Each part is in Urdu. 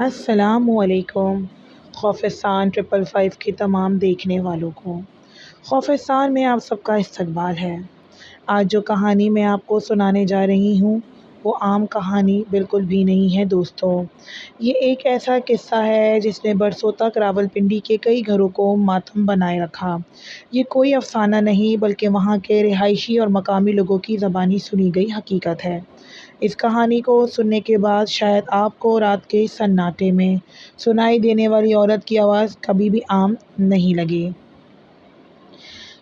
السلام علیکم خوفستان 555 کے تمام دیکھنے والوں کو۔ خوفستان میں آپ سب کا استقبال ہے۔ آج جو کہانی میں آپ کو سنانے جا رہی ہوں وہ عام کہانی بالکل بھی نہیں ہے دوستو۔ یہ ایک ایسا قصہ ہے جس نے برسوں تک راولپنڈی کے کئی گھروں کو ماتم بنائے رکھا۔ یہ کوئی افسانہ نہیں بلکہ وہاں کے رہائشی اور مقامی لوگوں کی زبانی سنی گئی حقیقت ہے۔ اس کہانی کو سننے کے بعد شاید آپ کو رات کے سناٹے میں سنائی دینے والی عورت کی آواز کبھی بھی عام نہیں لگے۔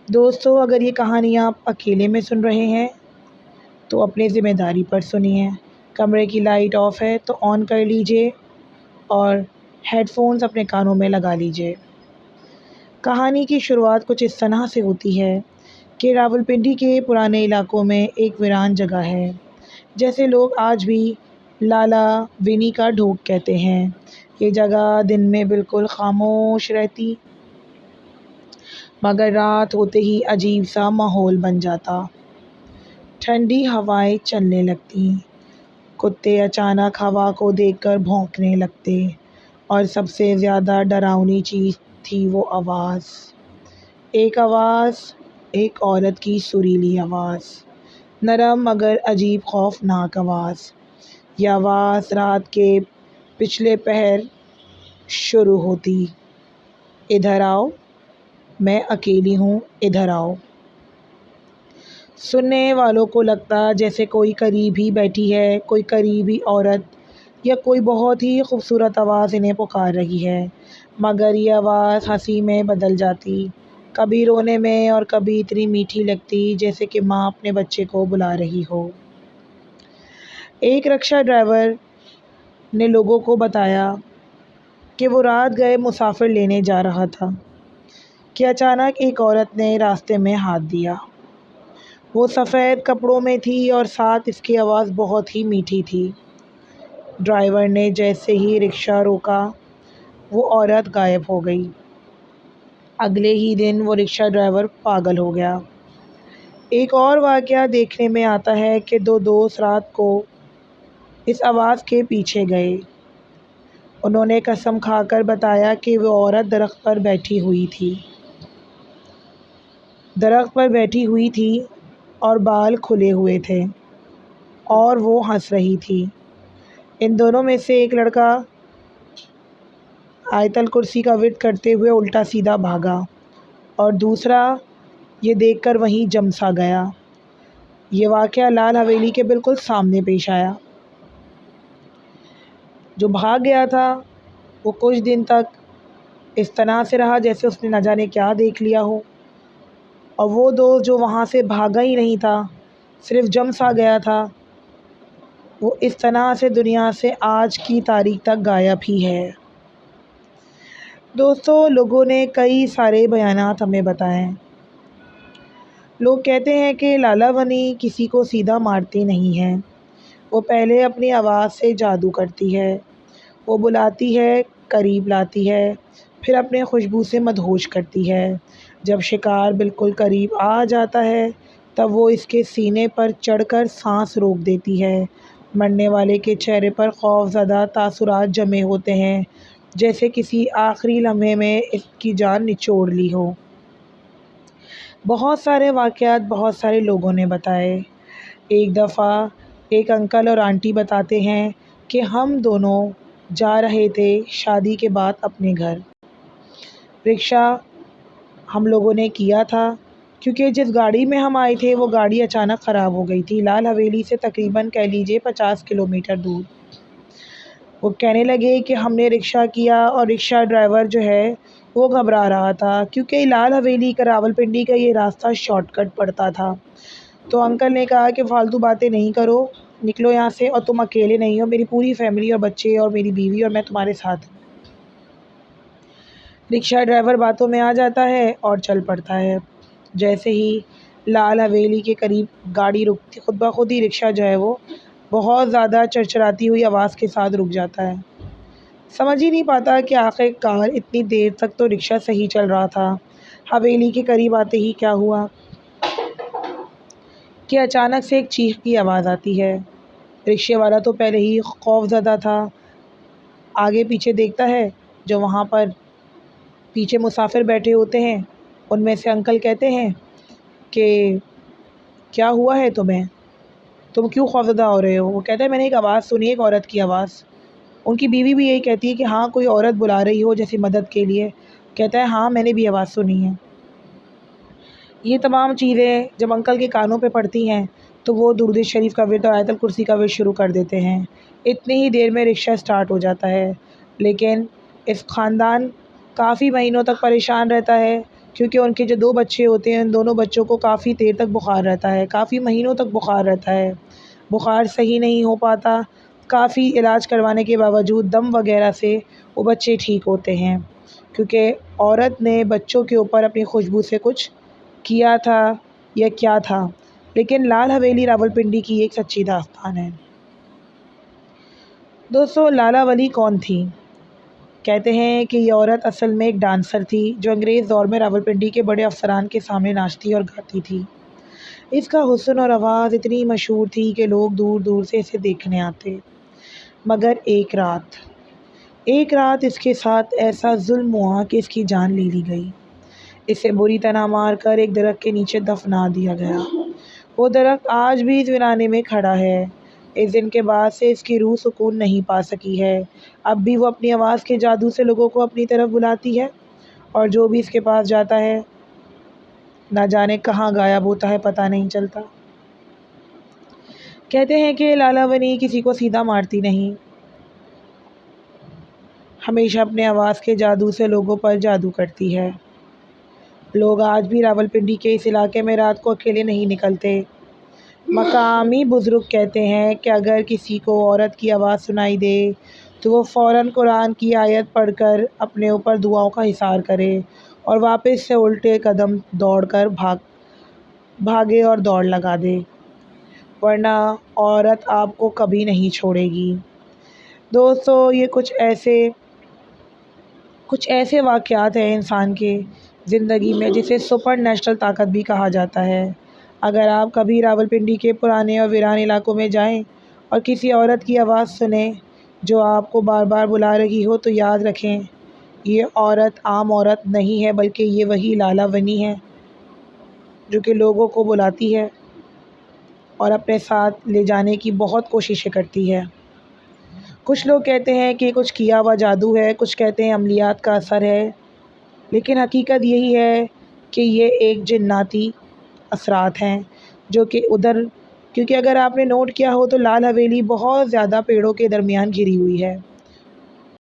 دوستو، اگر یہ کہانی آپ اکیلے میں سن رہے ہیں تو اپنی ذمہ داری پر سنیے۔ کمرے کی لائٹ آف ہے تو آن کر لیجئے اور ہیڈ فونز اپنے کانوں میں لگا لیجئے۔ کہانی کی شروعات کچھ اس طرح سے ہوتی ہے کہ راولپنڈی کے پرانے علاقوں میں ایک ویران جگہ ہے جیسے لوگ آج بھی لالا وینی کا ڈھوک کہتے ہیں۔ یہ جگہ دن میں بالکل خاموش رہتی مگر رات ہوتے ہی عجیب سا ماحول بن جاتا۔ ٹھنڈی ہوائیں چلنے لگتی، کتے اچانک ہوا کو دیکھ کر بھونکنے لگتے اور سب سے زیادہ ڈراؤنی چیز تھی وہ آواز۔ ایک عورت کی سریلی آواز، نرم مگر عجیب خوفناک آواز۔ یہ آواز رات کے پچھلے پہر شروع ہوتی۔ ادھر آؤ، میں اکیلی ہوں، ادھر آؤ۔ سننے والوں کو لگتا جیسے کوئی قریب ہی بیٹھی ہے، کوئی قریبی عورت یا کوئی بہت ہی خوبصورت آواز انہیں پکار رہی ہے۔ مگر یہ آواز ہنسی میں بدل جاتی، کبھی رونے میں اور کبھی اتنی میٹھی لگتی جیسے کہ ماں اپنے بچے کو بلا رہی ہو۔ ایک رکشہ ڈرائیور نے لوگوں کو بتایا کہ وہ رات گئے مسافر لینے جا رہا تھا کہ اچانک ایک عورت نے راستے میں ہاتھ دیا۔ وہ سفید کپڑوں میں تھی اور ساتھ اس کی آواز بہت ہی میٹھی تھی۔ ڈرائیور نے جیسے ہی رکشہ روکا وہ عورت غائب ہو گئی۔ اگلے ہی دن وہ رکشہ ڈرائیور پاگل ہو گیا۔ ایک اور واقعہ دیکھنے میں آتا ہے کہ دو دوست رات کو اس آواز کے پیچھے گئے۔ انہوں نے قسم کھا کر بتایا کہ وہ عورت درخت پر بیٹھی ہوئی تھی اور بال کھلے ہوئے تھے اور وہ ہنس رہی تھی۔ ان دونوں میں سے ایک لڑکا آیت الکرسی کا ورد کرتے ہوئے الٹا سیدھا بھاگا اور دوسرا یہ دیکھ کر وہیں جم سا گیا۔ یہ واقعہ لال حویلی کے بالکل سامنے پیش آیا۔ جو بھاگ گیا تھا وہ کچھ دن تک اس طرح سے رہا جیسے اس نے نہ جانے کیا دیکھ لیا ہو، اور وہ دوست جو وہاں سے بھاگا ہی نہیں تھا، صرف جم سا گیا تھا، وہ اس طرح سے دنیا سے آج کی تاریخ تک غائب ہی ہے۔ دوستو، لوگوں نے کئی سارے بیانات ہمیں بتائے۔ لوگ کہتے ہیں کہ لالا وانی کسی کو سیدھا مارتی نہیں ہے، وہ پہلے اپنی آواز سے جادو کرتی ہے۔ وہ بلاتی ہے، قریب لاتی ہے، پھر اپنے خوشبو سے مدہوش کرتی ہے۔ جب شکار بالکل قریب آ جاتا ہے تب وہ اس کے سینے پر چڑھ کر سانس روک دیتی ہے۔ مرنے والے کے چہرے پر خوف زدہ تاثرات جمے ہوتے ہیں جیسے کسی آخری لمحے میں اس کی جان نچوڑ لی ہو۔ بہت سارے واقعات بہت سارے لوگوں نے بتائے۔ ایک دفعہ ایک انکل اور آنٹی بتاتے ہیں کہ ہم دونوں جا رہے تھے شادی کے بعد اپنے گھر۔ رکشہ ہم لوگوں نے کیا تھا کیونکہ جس گاڑی میں ہم آئے تھے وہ گاڑی اچانک خراب ہو گئی تھی، لال حویلی سے تقریباً کہہ لیجیے 50 کلومیٹر دور۔ وہ کہنے لگے کہ ہم نے رکشہ کیا اور رکشہ ڈرائیور جو ہے وہ گھبرا رہا تھا کیونکہ لال حویلی کا راولپنڈی کا یہ راستہ شارٹ کٹ پڑتا تھا۔ تو انکل نے کہا کہ فالتو باتیں نہیں کرو، نکلو یہاں سے، اور تم اکیلے نہیں ہو، میری پوری فیملی اور بچے اور میری بیوی اور میں تمہارے ساتھ ہوں۔ رکشہ ڈرائیور باتوں میں آ جاتا ہے اور چل پڑتا ہے۔ جیسے ہی لال حویلی کے قریب گاڑی رکتی، خود بخود ہی رکشہ جو ہے وہ بہت زیادہ چرچراتی ہوئی آواز کے ساتھ رک جاتا ہے۔ سمجھ ہی نہیں پاتا کہ آخر کار اتنی دیر تک تو رکشہ صحیح چل رہا تھا، حویلی کے قریب آتے ہی کیا ہوا کہ اچانک سے ایک چیخ کی آواز آتی ہے۔ رکشے والا تو پہلے ہی خوف زدہ تھا، آگے پیچھے دیکھتا ہے، جو وہاں پر پیچھے مسافر بیٹھے ہوتے ہیں ان میں سے انکل کہتے ہیں کہ کیا ہوا ہے تمہیں، تم کیوں خوفزدہ ہو رہے ہو؟ وہ کہتا ہے میں نے ایک آواز سنی، ایک عورت کی آواز۔ ان کی بیوی بھی یہی کہتی ہے کہ ہاں کوئی عورت بلا رہی ہو جیسی مدد کے لیے۔ کہتا ہے ہاں میں نے بھی آواز سنی ہے۔ یہ تمام چیزیں جب انکل کے کانوں پہ پڑتی ہیں تو وہ درود شریف کا ورد اور آیت الکرسی کا ورد شروع کر دیتے ہیں۔ اتنی ہی دیر میں رکشہ سٹارٹ ہو جاتا ہے، لیکن اس خاندان کافی مہینوں تک پریشان رہتا ہے کیونکہ ان کے جو 2 بچے ہوتے ہیں ان دونوں بچوں کو کافی دیر تک بخار رہتا ہے، کافی مہینوں تک بخار رہتا ہے، بخار صحیح نہیں ہو پاتا، کافی علاج کروانے کے باوجود دم وغیرہ سے وہ بچے ٹھیک ہوتے ہیں کیونکہ عورت نے بچوں کے اوپر اپنی خوشبو سے کچھ کیا تھا یا کیا تھا۔ لیکن لال حویلی راولپنڈی کی ایک سچی داستان ہے۔ دوستو لالا ولی کون تھی؟ کہتے ہیں کہ یہ عورت اصل میں ایک ڈانسر تھی جو انگریز دور میں راولپنڈی کے بڑے افسران کے سامنے ناچتی اور گاتی تھی۔ اس کا حسن اور آواز اتنی مشہور تھی کہ لوگ دور دور سے اسے دیکھنے آتے۔ مگر ایک رات اس کے ساتھ ایسا ظلم ہوا کہ اس کی جان لے لی گئی۔ اسے بری طرح مار کر ایک درخت کے نیچے دفنا دیا گیا۔ وہ درخت آج بھی اس ویرانے میں کھڑا ہے۔ اس دن کے بعد سے اس کی روح سکون نہیں پا سکی ہے۔ اب بھی وہ اپنی آواز کے جادو سے لوگوں کو اپنی طرف بلاتی ہے اور جو بھی اس کے پاس جاتا ہے نہ جانے کہاں غائب ہوتا ہے، پتہ نہیں چلتا۔ کہتے ہیں کہ لالا ونی کسی کو سیدھا مارتی نہیں، ہمیشہ اپنے آواز کے جادو سے لوگوں پر جادو کرتی ہے۔ لوگ آج بھی راولپنڈی کے اس علاقے میں رات کو اکیلے نہیں نکلتے۔ مقامی بزرگ کہتے ہیں کہ اگر کسی کو عورت کی آواز سنائی دے تو وہ فوراً قرآن کی آیت پڑھ کر اپنے اوپر دعاؤں کا حصار کرے اور واپس سے الٹے قدم دوڑ کر بھاگے اور دوڑ لگا دے، ورنہ عورت آپ کو کبھی نہیں چھوڑے گی۔ دوستو یہ کچھ ایسے واقعات ہیں انسان کے زندگی میں جسے سپر نیچرل طاقت بھی کہا جاتا ہے۔ اگر آپ کبھی راولپنڈی کے پرانے اور ویران علاقوں میں جائیں اور کسی عورت کی آواز سنیں جو آپ کو بار بار بلا رہی ہو تو یاد رکھیں یہ عورت عام عورت نہیں ہے بلکہ یہ وہی لالا ونی ہے جو کہ لوگوں کو بلاتی ہے اور اپنے ساتھ لے جانے کی بہت کوششیں کرتی ہے۔ کچھ لوگ کہتے ہیں کہ کچھ کیا ہوا جادو ہے، کچھ کہتے ہیں عملیات کا اثر ہے، لیکن حقیقت یہی ہے کہ یہ ایک جناتی اثرات ہیں جو کہ کیونکہ اگر آپ نے نوٹ کیا ہو تو لال حویلی بہت زیادہ پیڑوں کے درمیان گھری ہوئی ہے۔